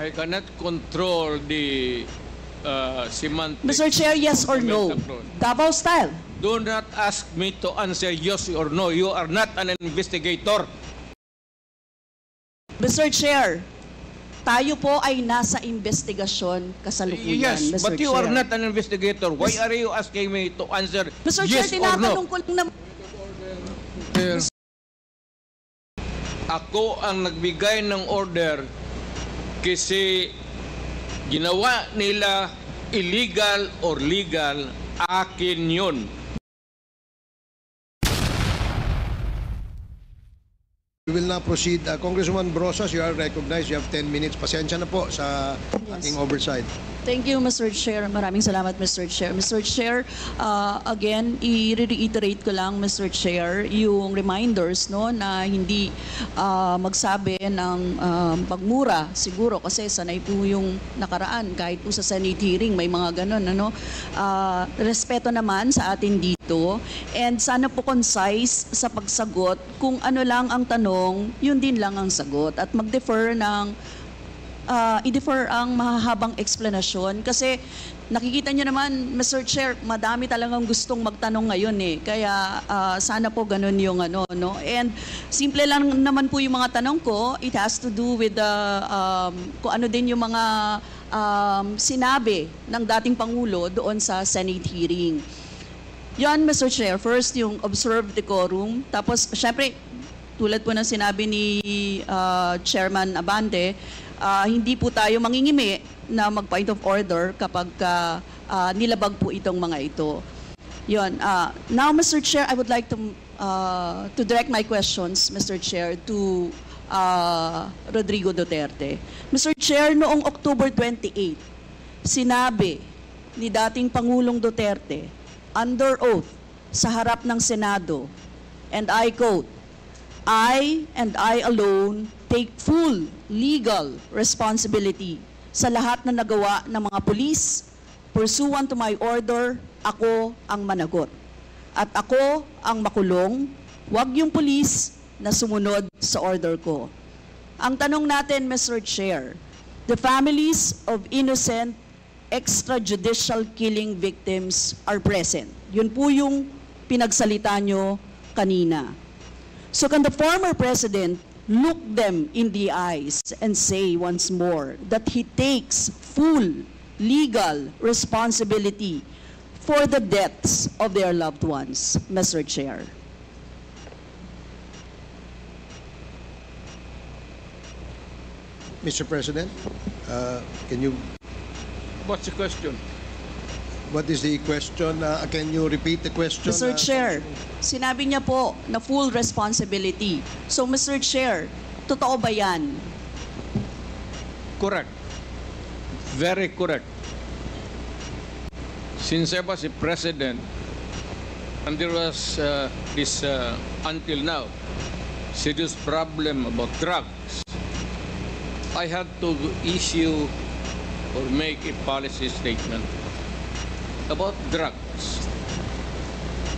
I cannot control the semantics. Mr. Chair, yes or no? Davao style. Do not ask me to answer yes or no. You are not an investigator. Mr. Chair, tayo po ay nasa investigasyon kasalukuyan, Yes, Mr. but you Chair. are not an investigator. Why are you asking me to answer Mr. yes Chair, or no? tinatanong ko lang naman. Ako ang nagbigay ng order kasi ginawa nila illegal or legal, akin yun. We will now proceed. Congresswoman Brosas, you are recognized. You have 10 minutes. Pasensya na po sa ating oversight. Thank you, Mr. Chair. Maraming salamat, Mr. Chair. Mr. Chair, again, i-reiterate ko lang, Mr. Chair, yung reminders no, na hindi magsabi ng pagmura, siguro, kasi sanay po yung nakaraan, kahit po sa Senate hearing, may mga ganun. Ano? Respeto naman sa atin dito, and sana po concise sa pagsagot. Kung ano lang ang tanong, yun din lang ang sagot. At mag-defer ng i-defer ang mahahabang explanation kasi nakikita nyo naman, Mr. Chair, madami talagang gustong magtanong ngayon eh. Kaya sana po ganun yung ano, no? And simple lang naman po yung mga tanong ko. It has to do with kung ano din yung mga sinabi ng dating Pangulo doon sa Senate hearing. Yan, Mr. Chair. First, yung observe decorum. Tapos, syempre, tulad po ng sinabi ni Chairman Abante, hindi po tayo mangingimi na mag-point of order kapag nilabag po itong mga ito. Yun. Now, Mr. Chair, I would like to direct my questions, Mr. Chair, to Rodrigo Duterte. Mr. Chair, noong October 28, sinabi ni dating Pangulong Duterte, under oath, sa harap ng Senado, and I quote, I and I alone take full legal responsibility sa lahat na nagawa ng mga pulis. Pursuant to my order, ako ang managot. At ako ang makulong, wag yung pulis na sumunod sa order ko. Ang tanong natin, Mr. Chair, the families of innocent extrajudicial killing victims are present. Yun po yung pinagsalita nyo kanina. So can the former president look them in the eyes and say once more that he takes full legal responsibility for the deaths of their loved ones, Mr. Chair? Mr. President, can you... What's the question? What is the question? Can you repeat the question? Mr. Chair, sinabi niya po na full responsibility. So, Mr. Chair, totoo ba yan? Correct. Very correct. Since I was a president, and there was this, until now, serious problem about drugs, I had to issue or make a policy statement about drugs.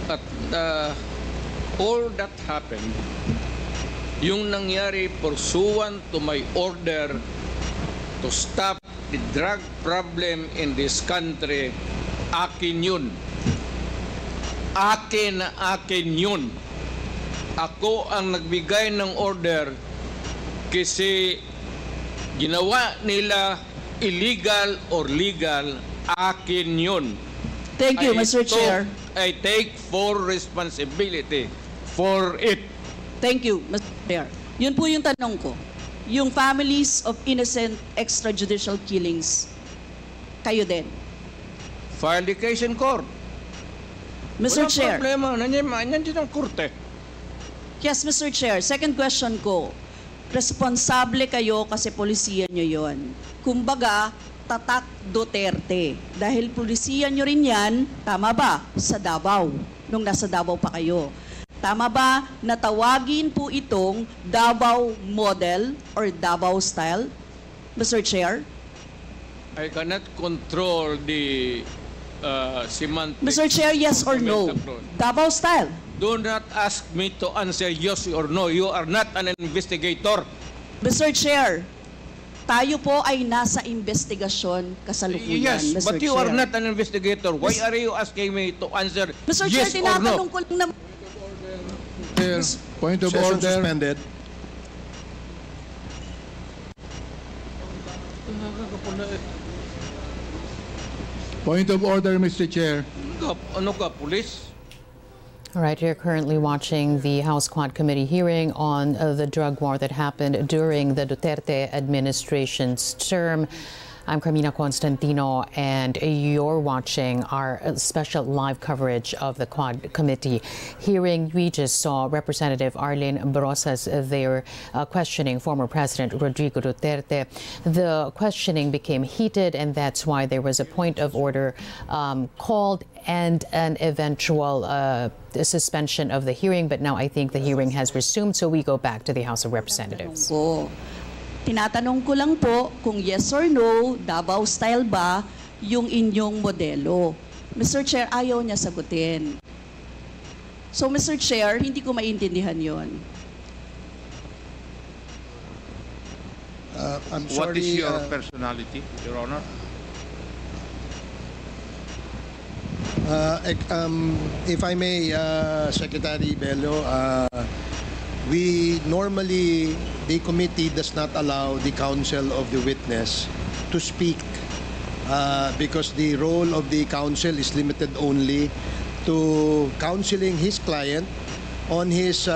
At all that happened, yung nangyari pursuant to my order to stop the drug problem in this country, akin yun. Akin yun. Ako ang nagbigay ng order kasi ginawa nila illegal or legal, akin yun. Thank you, Mr. Chair. I take full responsibility for it. Thank you, Mr. Chair. Yun po yung tanong ko. Yung families of innocent extrajudicial killings, kayo din. File the case in court. Mr. Chair. Walang problema. Nandiyan ang korte. Yes, Mr. Chair. Second question ko. Responsable kayo kasi polisiya nyo yun. Kumbaga, tatak Duterte. Dahil polisiya nyo rin yan, tama ba? Sa Davao. Nung nasa Davao pa kayo. Tama ba na tawagin po itong Davao model or Davao style? Mr. Chair? I cannot control the semantics. Mr. Chair, yes or no? Davao style? Do not ask me to answer yes or no. You are not an investigator. Mr. Chair, Tayo po ay nasa investigasyon kasalukuyan, Yes, Mr. but you Chair. are not an investigator. Why are you asking me to answer Mr. yes Chair, or tinatanong no? ko lang naman. Chair, point of Session order. suspended. Point of order, Mr. Chair. Ano ka, police? All right, you're currently watching the House Quad Committee hearing on the drug war that happened during the Duterte administration's term. I'm Carmina Constantino, and you're watching our special live coverage of the Quad Committee hearing. We just saw Representative Arlene Brosas there questioning former President Rodrigo Duterte. The questioning became heated, and that's why there was a point of order called and an eventual suspension of the hearing. But now I think the hearing has resumed, so we go back to the House of Representatives. Tinatanong ko lang po kung yes or no, Davao style ba yung inyong modelo. Mr. Chair, ayaw niya sagutin. So, Mr. Chair, hindi ko maintindihan yon. I'm sorry. What is your personality, Your Honor? If I may, Secretary Bello, we normally, the committee does not allow the counsel of the witness to speak because the role of the counsel is limited only to counseling his client on his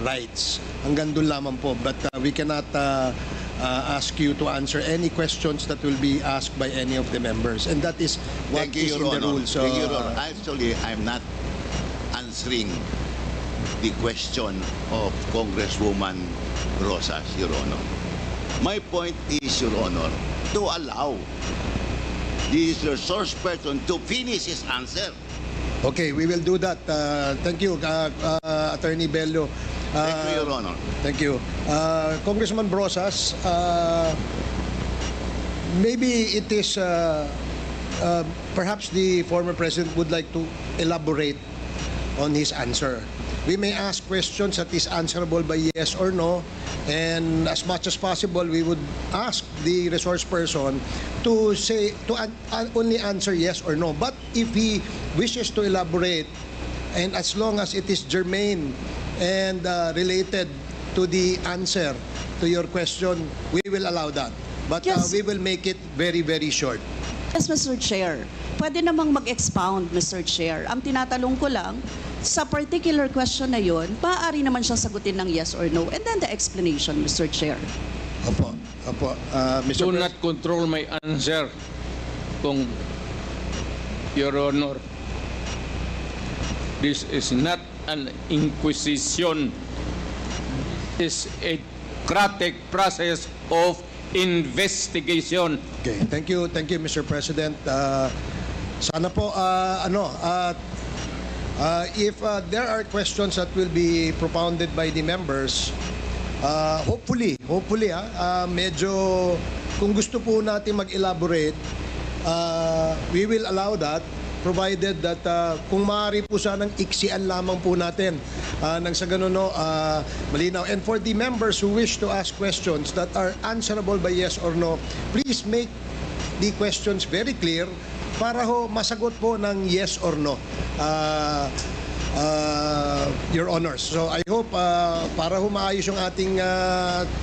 rights. Hanggang doon lamang po. But we cannot ask you to answer any questions that will be asked by any of the members. And that is what Thank you, is in Your the Honor. rules. Thank you, Your Honor. Actually, I'm not answering the question of Congresswoman Rosas, Your Honor. My point is, Your Honor, to allow the resource person to finish his answer. Okay, we will do that. Thank you, Attorney Bello. Thank you, Your Honor. Thank you. Congressman Brosas, maybe it is, perhaps the former president would like to elaborate on his answer. We may ask questions that is answerable by yes or no, and as much as possible, we would ask the resource person to say, to only answer yes or no. But if he wishes to elaborate, and as long as it is germane and related to the answer to your question, we will allow that. But Yes. we will make it very, very short. Yes, Mr. Chair. Pwede namang mag-expound, Mr. Chair. Ang tinatanong ko lang, sa particular question na yon, maaari naman siyang sagutin ng yes or no. And then the explanation, Mr. Chair. Opo, opo. Mr. Do Pres- not control my answer, kung Your Honor. This is not an inquisition. It's a democratic process of investigation. Okay, thank you, Mr. President. Sana po, if there are questions that will be propounded by the members, hopefully, medyo, kung gusto po natin mag-elaborate, we will allow that, provided that kung maaari po sanang iksian lamang po natin nang sa ganun, malinaw. And for the members who wish to ask questions that are answerable by yes or no, please make the questions very clear para ho masagot po ng yes or no, Your Honors. So I hope para ho maayos yung ating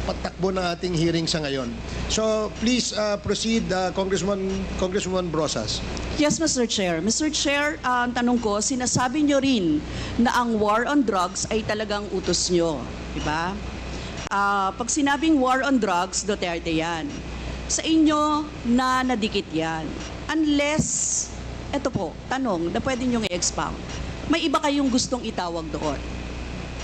patakbo ng ating hearing sa ngayon. So please proceed, Congresswoman Brosas. Yes, Mr. Chair. Mr. Chair, ang tanong ko, sinasabi nyo rin na ang war on drugs ay talagang utos nyo. Diba? Pag sinabing war on drugs, Duterte yan. Sa inyo na nadikit yan. Unless, eto po, tanong na pwede nyo i-expound. May iba kayong gustong itawag doon?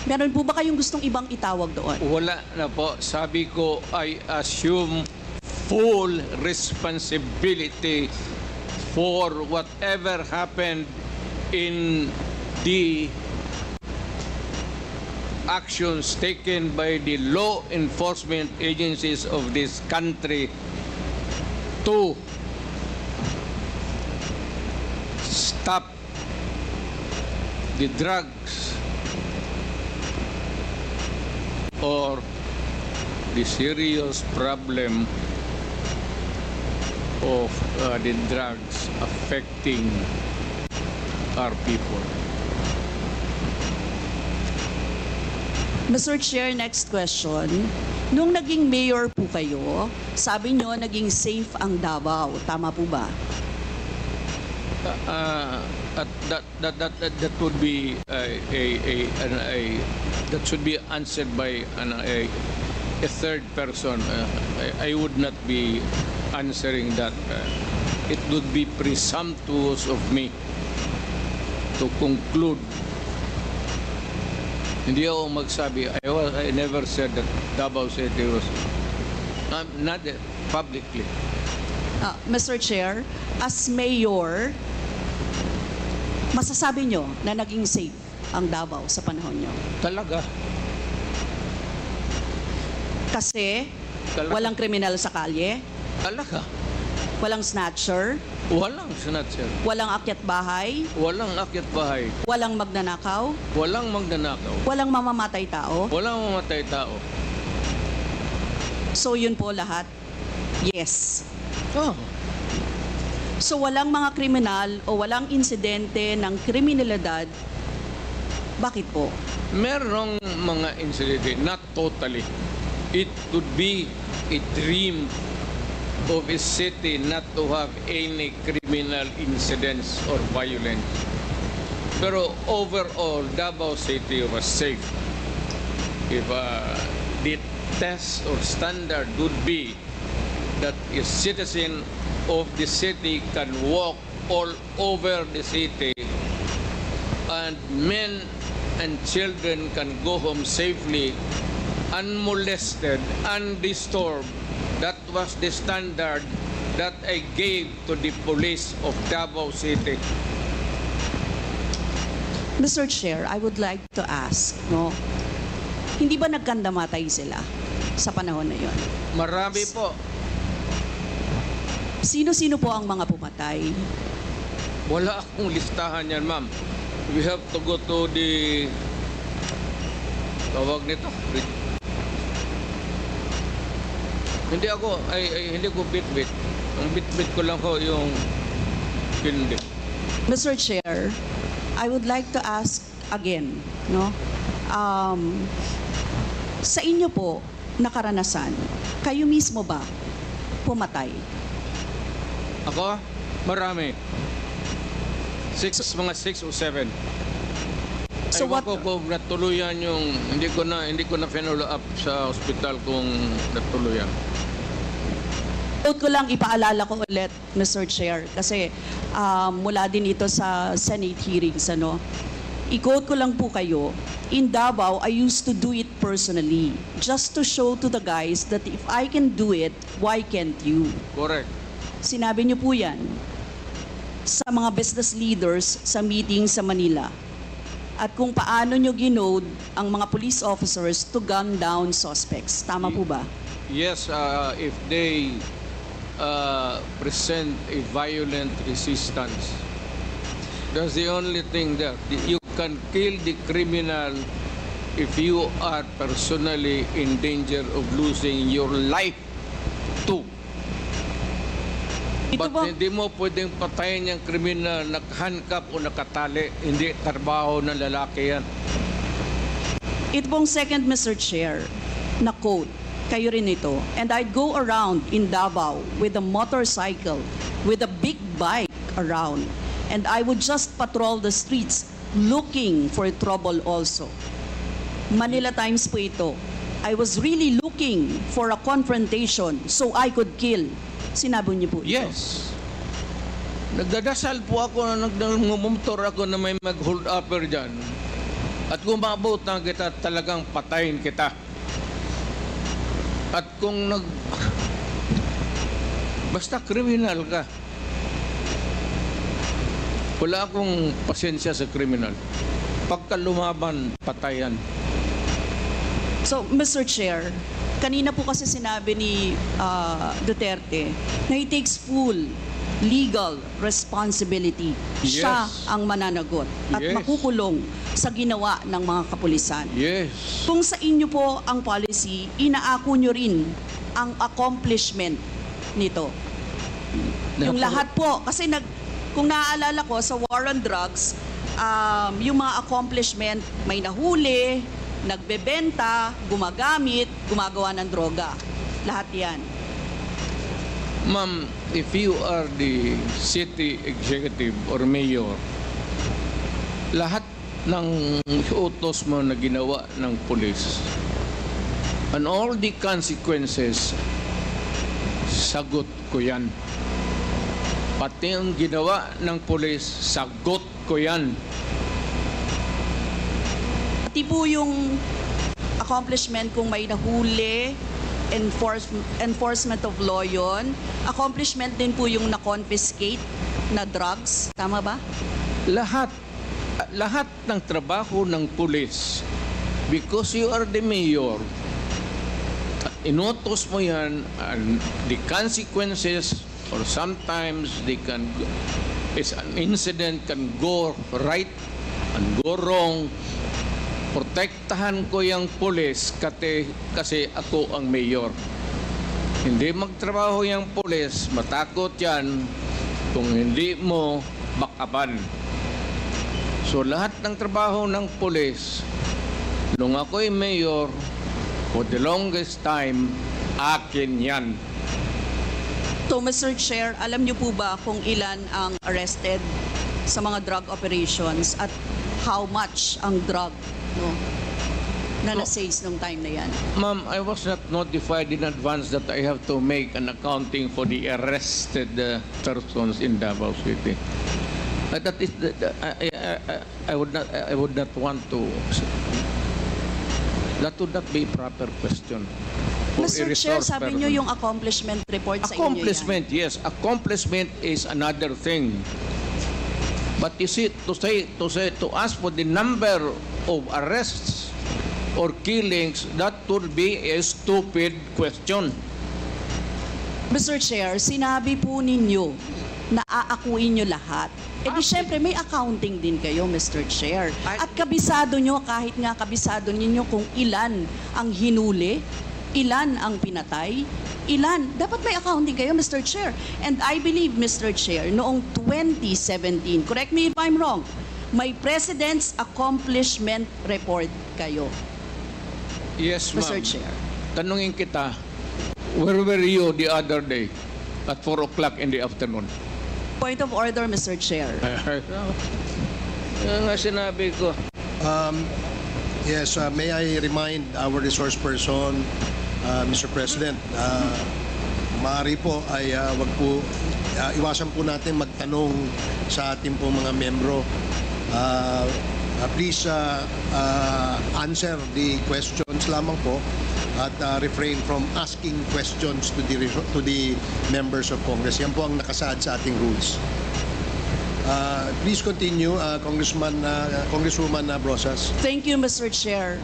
Meron po ba kayong gustong ibang itawag doon? Wala na po. Sabi ko, I assume full responsibility for whatever happened in the actions taken by the law enforcement agencies of this country to stop the drugs or the serious problem of the drugs affecting our people. Mr. Chair, next question. Nung naging mayor po kayo, sabi nyo naging safe ang Davao. Tama po ba? That would be that should be answered by a third person. I would not be answering that. It would be presumptuous of me to conclude. Hindi ako magsabi. I never said that Davao City was not publicly. Mr. Chair, as mayor, masasabi nyo na naging safe ang Davao sa panahon nyo? Talaga. Kasi Talaga. walang kriminal sa kalye, Talaga. walang snatcher, Walang snatcher. walang akyat bahay, Walang akyat bahay. walang magnanakaw, Walang magnanakaw. walang mamamatay tao. Walang mamatay tao. So yun po lahat? Yes. Oh. So walang mga kriminal o walang insidente ng kriminalidad. Bakit po? Merong mga incident, not totally. It could be a dream of a city not to have any criminal incidents or violence. Pero overall, Davao City was safe. If the test or standard would be that a citizen of the city can walk all over the city and men and children can go home safely, unmolested, undisturbed. That was the standard that I gave to the police of Davao City. Mr. Chair, I would like to ask, no? Hindi ba nagkandamatay sila sa panahon na yon? Marami po. Sino-sino po ang mga pumatay? Wala akong listahan yan, ma'am. We have to go to the tawag nito. Hindi ko bit-bit. Ang bit-bit ko lang ko yung hindi. Mr. Chair, I would like to ask again, no? Sa inyo po na karanasan, kayo mismo ba pumatay? Ako? Marami. Mga 6 o 7. So Ewan what- ko kung natuluyan yung hindi ko na follow up sa hospital kung natuluyan. Note ko lang, ipaalala ko ulit, Mr. Chair, kasi mula din ito sa Senate hearings, ano? I-quote ko lang po kayo, in Davao, I used to do it personally, just to show to the guys that if I can do it, why can't you? Correct. Sinabi niyo po yan sa mga business leaders sa meeting sa Manila. At kung paano niyo ginode ang mga police officers to gun down suspects. Tama po ba? Yes, if they present a violent resistance, that's the only thing there. You can kill the criminal if you are personally in danger of losing your life too. Ito But ba- hindi mo pwedeng patayin yung kriminal nakahandcuff o nakatali. Hindi trabaho ng lalaki yan. Ito pong second, Mr. Chair, na quote, kayo rin ito. And I'd go around in Davao with a motorcycle, with a big bike around. And I would just patrol the streets looking for trouble also. Manila Times po ito. I was really looking for a confrontation so I could kill. Sinabi niyo po ito. Yes. Nagdadasal po ako na nagmumotor ako na may mag-hold upper dyan. At kung maabot na kita, talagang patayin kita. At kung basta kriminal ka, wala akong pasensya sa kriminal. Pagka lumaban, patayan. So, Mr. Chair, kanina po kasi sinabi ni Duterte na he takes full legal responsibility. Yes. Siya ang mananagot at Yes. makukulong sa ginawa ng mga kapulisan. Yes. Kung sa inyo po ang policy, inaako nyo rin ang accomplishment nito. Yung lahat po, kasi kung naaalala ko sa war on drugs, yung mga accomplishment, may nahuli, nagbebenta, gumagamit, gumagawa ng droga. Lahat yan. Ma'am, if you are the city executive or mayor, lahat ng utos mo na ginawa ng pulis and all the consequences, sagot ko yan. Pati ang ginawa ng pulis, sagot ko yan. Pati po yung accomplishment kung may nahuli, enforcement of law yun. Accomplishment din po yung na-confiscate na drugs. Tama ba? Lahat ng trabaho ng pulis, because you are the mayor, inutos mo yan, and the consequences, or sometimes an incident can go right and go wrong. Protektahan ko yung pulis kasi ako ang mayor. Hindi magtrabaho yung pulis, matakot yan kung hindi mo bakaban. So lahat ng trabaho ng pulis, nung ako'y mayor, for the longest time, akin yan. So, Mr. Chair, alam niyo po ba kung ilan ang arrested sa mga drug operations at how much ang drug na na-seize nung time na yan? Ma'am, I was not notified in advance that I have to make an accounting for the arrested persons in Davao City. That is, I would not want to. That would not be a proper question. For Mr. a Chair, resource sabi niyo person. yung accomplishment report sa inyo yan. Accomplishment, yes. Accomplishment is another thing. But you see, to ask for the number of arrests or killings, that would be a stupid question. Mr. Chair, sinabi po ninyo na aakuin nyo lahat. E di syempre may accounting din kayo, Mr. Chair. At kabisado nyo, kahit nga kabisado ninyo kung ilan ang hinuli, ilan ang pinatay, ilan. Dapat may accounting kayo, Mr. Chair. And I believe, Mr. Chair, noong 2017, correct me if I'm wrong, may President's Accomplishment Report kayo, Yes, ma'am. Mr. Chair. Tanungin kita, where were you the other day at 4 o'clock in the afternoon? Point of order, Mr. Chair. Yan nga sinabi ko. Yes, may I remind our resource person, Mr. President, maaari po ay wag po, iwasan po natin magtanong sa ating po mga membro. Please answer the questions lamang po at refrain from asking questions to the members of Congress. Yan po ang nakasaad sa ating rules. Please continue, Congresswoman Brosas. Thank you, Mr. Chair.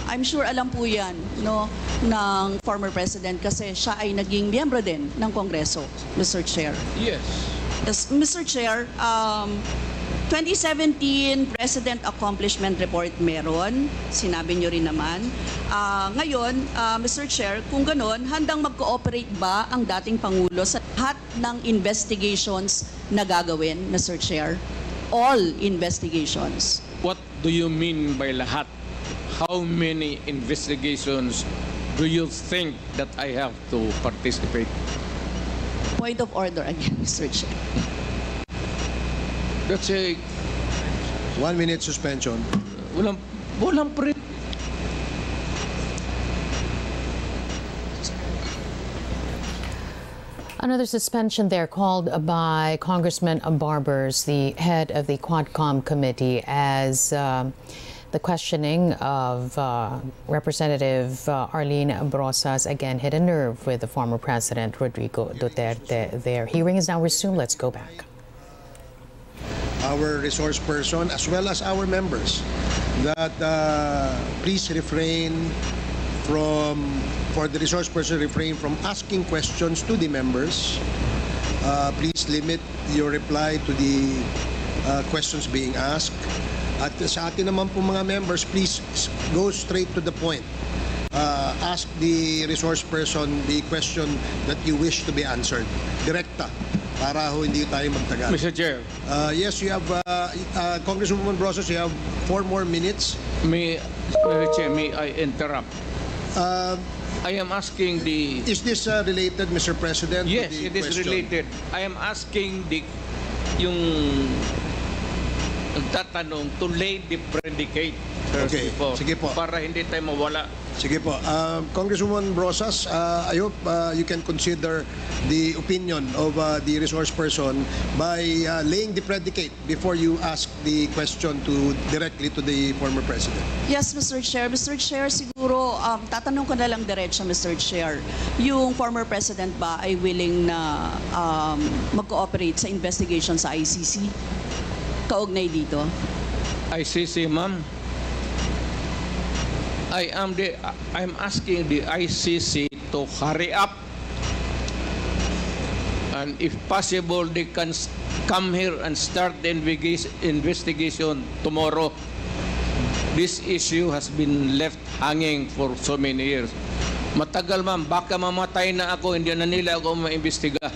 I'm sure alam po yan ng former President kasi siya ay naging miyembro din ng Kongreso, Mr. Chair. Yes. Yes, Mr. Chair, 2017 President Accomplishment Report meron, sinabi nyo rin naman. Ngayon, Mr. Chair, kung ganon, handang mag-cooperate ba ang dating Pangulo sa lahat ng investigations na gagawin, Mr. Chair? All investigations. What do you mean by lahat? How many investigations do you think that I have to participate? Point of order again, Mr. Chair. That's a 1 minute suspension. walang pre. Another suspension there called by Congressman Barbers, the head of the Quadcom committee, as the questioning of Representative Arlene Brosas again hit a nerve with the former President Rodrigo Duterte. Their hearing is now resumed. Let's go back. Our resource person as well as our members that please refrain from, for the resource person, refrain from asking questions to the members please limit your reply to the questions being asked. At sa atin naman po mga members, please go straight to the point. Ask the resource person the question that you wish to be answered. Direkta, para ho hindi tayo magtagal. Mr. Chair, Yes, you have, Congresswoman Brosas, you have 4 more minutes. Mr. Chair, may I interrupt? I am asking the... Is this related, Mr. President? to Yes, the it is question? related. I am asking yung nagtatanong to lay the predicate first Okay, before, sige po. para hindi tayo mawala. Sige po. Congresswoman Brosas, I hope you can consider the opinion of the resource person by laying the predicate before you ask the question directly to the former president. Yes, Mr. Chair. Mr. Chair, siguro tatanong ko na lang diretso, Mr. Chair. Yung former president ba ay willing na mag-cooperate sa investigation sa ICC? Kaugnay dito? ICC, ma'am. I'm asking the ICC to hurry up, and if possible, they can come here and start the investigation tomorrow. This issue has been left hanging for so many years. Matagal, ma'am. Baka mamatay na ako, hindi na nila ako maimbestiga.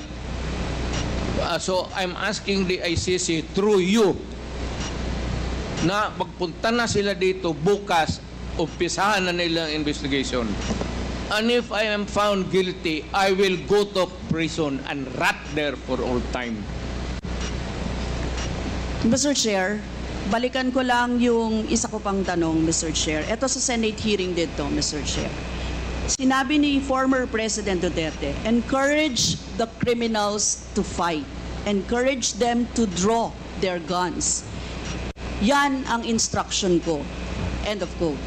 So I'm asking the ICC through you na magpunta na sila dito bukas, umpisahan na nilang investigation. And if I am found guilty, I will go to prison and rot there for all time. Mr. Chair, balikan ko lang yung isa ko pang tanong, Mr. Chair. Ito sa Senate hearing dito, Mr. Chair. Sinabi ni former President Duterte, encourage the criminals to fight. Encourage them to draw their guns. Yan ang instruction ko. End of quote.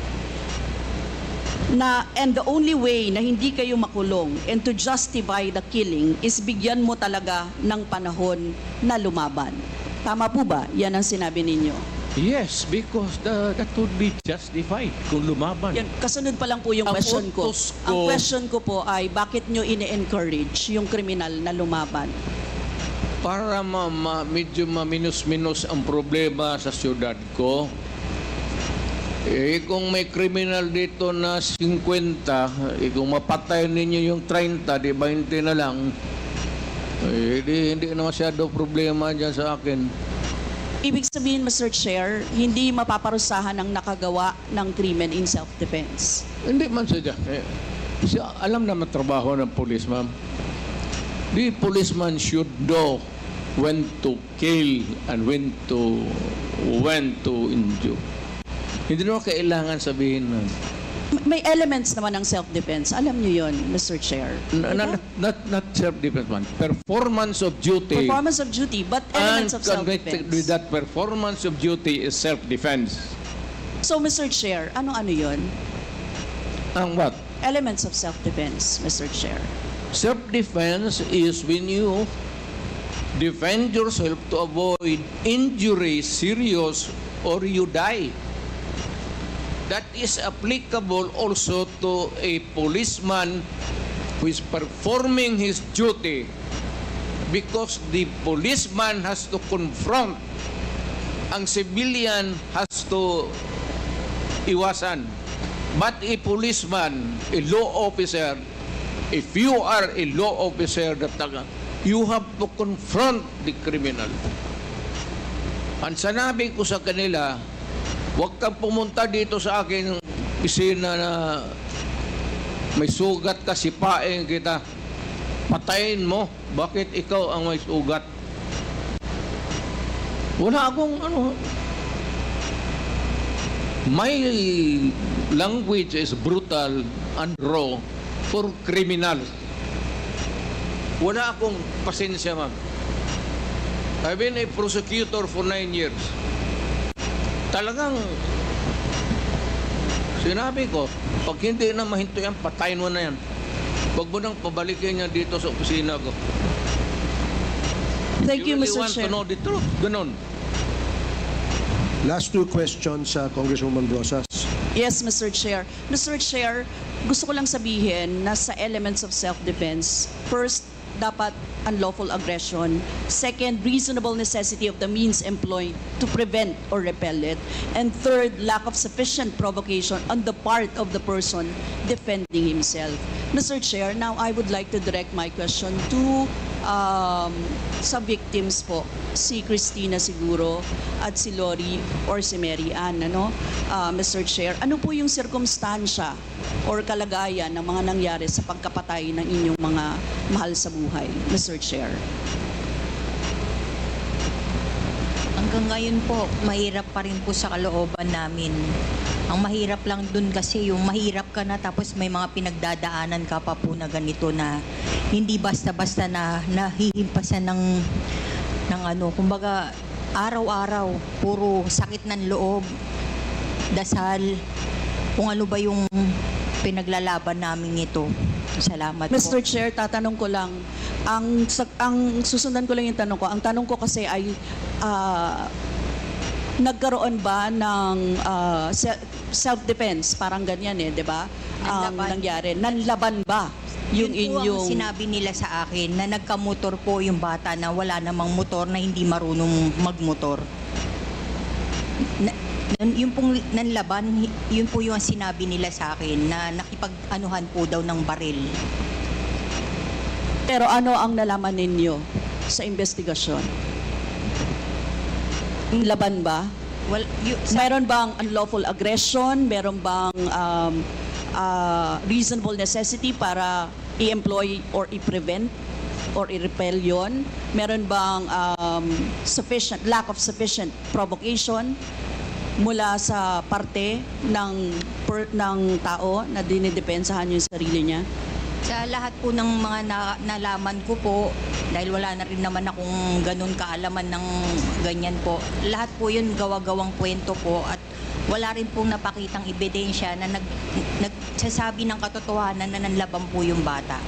And the only way na hindi kayo makulong and to justify the killing is bigyan mo talaga ng panahon na lumaban. Tama po ba? Yan ang sinabi ninyo. Yes, because that would be justified kung lumaban. Yan, kasunod pa lang po yung Ang question ko. utos ko- Ang question ko po ay bakit nyo ini-encourage yung kriminal na lumaban? Para medyo maminus-minus ang problema sa syudad ko. Kung may kriminal dito na 50, kung mapatay ninyo yung 30, di 20 na lang, hindi na masyado problema dyan sa akin. Ibig sabihin, Mr. Chair, hindi mapaparusahan ang nakagawa ng krimen in self-defense. Hindi man sadya. Alam naman trabaho ng police, ma'am. The policeman should know when to kill and when to injure. Hindi naman kailangan sabihin na. May elements naman ng self-defense. Alam niyo yon, Mr. Chair. Not self-defense, man. Performance of duty. Performance of duty, but elements of connected with self-defense. that performance of duty is self-defense. So, Mr. Chair, ano-ano yon? Ang what? Elements of self-defense, Mr. Chair. Self-defense is when you defend yourself to avoid injury, serious, or you die. That is applicable also to a policeman who is performing his duty, because the policeman has to confront, ang civilian has to iwasan. But a policeman, a law officer, if you are a law officer, you have to confront the criminal. Ang sanabi ko sa kanila, huwag kang pumunta dito sa akin opisina na may sugat ka, sipain kita, patayin mo. Bakit ikaw ang may sugat? Wala akong my language is brutal and raw for criminals. Wala akong pasensya, ma'am. I've been a prosecutor for 9 years. Talagang sinabi ko, pag hindi na mahinto yan, patayin mo na yan. Huwag mo nang pabalikin niya dito sa opisina ko. Thank you, really Mr. want Chair. to know the truth. Ganon. Last 2 questions, Congresswoman Brosas. Yes, Mr. Chair. Mr. Chair, gusto ko lang sabihin na sa elements of self-defense, first, dapat unlawful aggression. Second, reasonable necessity of the means employed to prevent or repel it. And third, lack of sufficient provocation on the part of the person defending himself. Mr. Chair, now I would like to direct my question to sa victims po, si Christina siguro at si Lori or si Mary Ann, ano? Mr. Chair, ano po yung sirkumstansya or kalagayan ng mga nangyari sa pagkapatay ng inyong mga mahal sa buhay, Mr. Chair? Hanggang ngayon po, mahirap pa rin po sa kalooban namin. Ang mahirap lang dun kasi yung mahirap ka na tapos may mga pinagdadaanan ka pa po na ganito na hindi basta-basta na nahihimpasan ng ano, kumbaga araw-araw, puro sakit ng loob, dasal, kung ano ba yung pinaglalaban namin ito. Salamat po. Mr. Chair, tatanong ko lang, ang susundan ko lang yung tanong ko. Ang tanong ko kasi ay, nagkaroon ba ng self-defense? Parang ganyan eh, di ba? Ang nangyari. Nanlaban ba yung Yun po inyong... ang sinabi nila sa akin na nagkamotor po yung bata na wala namang motor na hindi marunong magmotor. Yung pong nanlaban, yun po yung sinabi nila sa akin na nakipag-anuhan po daw ng baril. Pero ano ang nalaman ninyo sa investigasyon? Laban ba? Well, Meron bang unlawful aggression? Meron bang reasonable necessity para i-employ or i-prevent or i-repel yun? Meron bang lack of sufficient provocation mula sa parte ng tao na dinidepensahan yung sarili niya? Sa lahat po ng mga nalaman ko po, dahil wala na rin naman akong ganun kaalaman ng ganyan po, lahat po yun gawa-gawang kwento po at wala rin pong napakitang ebidensya na nagsasabi ng katotohanan na nanlaban po yung bata.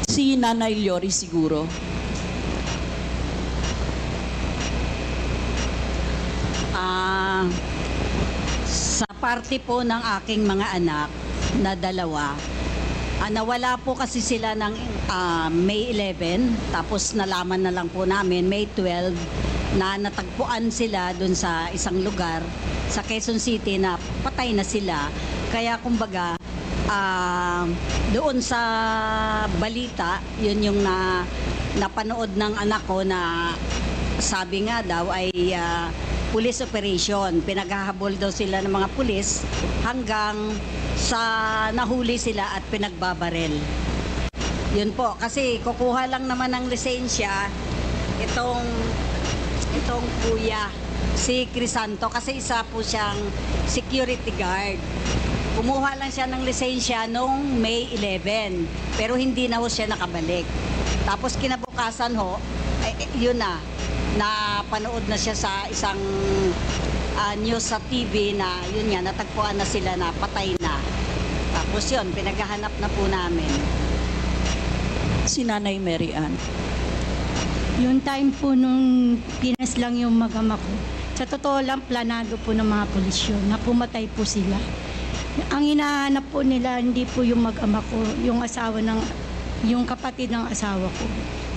Si Nanay Lori siguro. Sa parte po ng aking mga anak na dalawa, nawala po kasi sila ng May 11, tapos nalaman na lang po namin May 12 na natagpuan sila dun sa isang lugar sa Quezon City na patay na sila. Kaya kumbaga, doon sa balita, yun yung napanood ng anak ko na sabi nga daw ay police operation. Pinaghahabol daw sila ng mga pulis hanggang sa nahuli sila at pinagbabarel. Yun po, kasi kukuha lang naman ng lisensya itong kuya, si Crisanto, kasi isa po siyang security guard. Kumuha lang siya ng lisensya noong May 11, pero hindi na ho siya nakabalik. Tapos kinabukasan ho, yun na panood na siya sa isang news sa TV na yun nga, natagpuan na sila na patay na. Tapos yun, pinaghahanap na po namin. Si Nanay Mary Ann. Yung time po nung pinas lang yung mag-ama ko, sa totoo lang, planado po ng mga pulis yun, na pumatay po sila. Ang hinahanap po nila, hindi po yung mag-ama ko, yung kapatid ng asawa ko.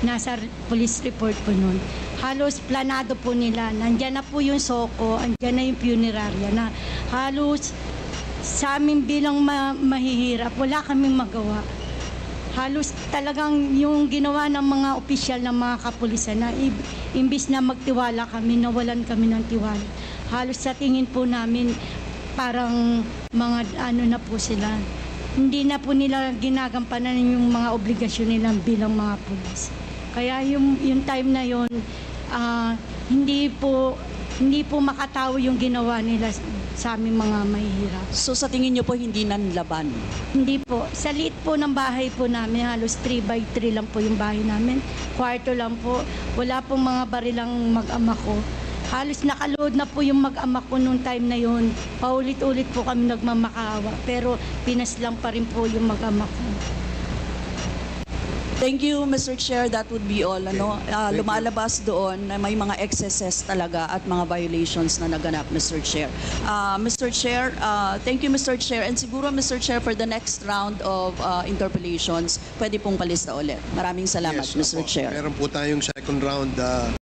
Nasa police report po nun. Halos planado po nila. Nandyan na po yung soko, andyan na yung punerarya na halos sa amin bilang mahihirap, wala kaming magawa. Halos talagang yung ginawa ng mga opisyal ng mga kapulisan na imbis na magtiwala kami, nawalan kami ng tiwala. Halos sa tingin po namin parang mga na po sila. Hindi na po nila ginagampanan yung mga obligasyon nila bilang mga pulis. Kaya yung time na yon, hindi po makatao yung ginawa nila sa aming mga mahihirap. So sa tingin niyo po hindi nanlaban? Hindi po. Sa liit po ng bahay po namin, halos 3x3 lang po yung bahay namin. Kwarto lang po. Wala pong mga barilang mag-ama ko. Halos nakaload na po yung mag-ama ko nung time na yun. Paulit-ulit po kami nagmamakaawa. Pero pinaslang pa rin po yung mag-ama ko. Thank you, Mr. Chair. That would be all. Ano? Thank you. Lumalabas doon na may mga excesses talaga at mga violations na naganap, Mr. Chair. Mr. Chair, thank you, Mr. Chair. And siguro, Mr. Chair, for the next round of interpellations, pwede pong palista ulit. Maraming salamat, Yes, Mr. opo. Chair. Meron po tayong second round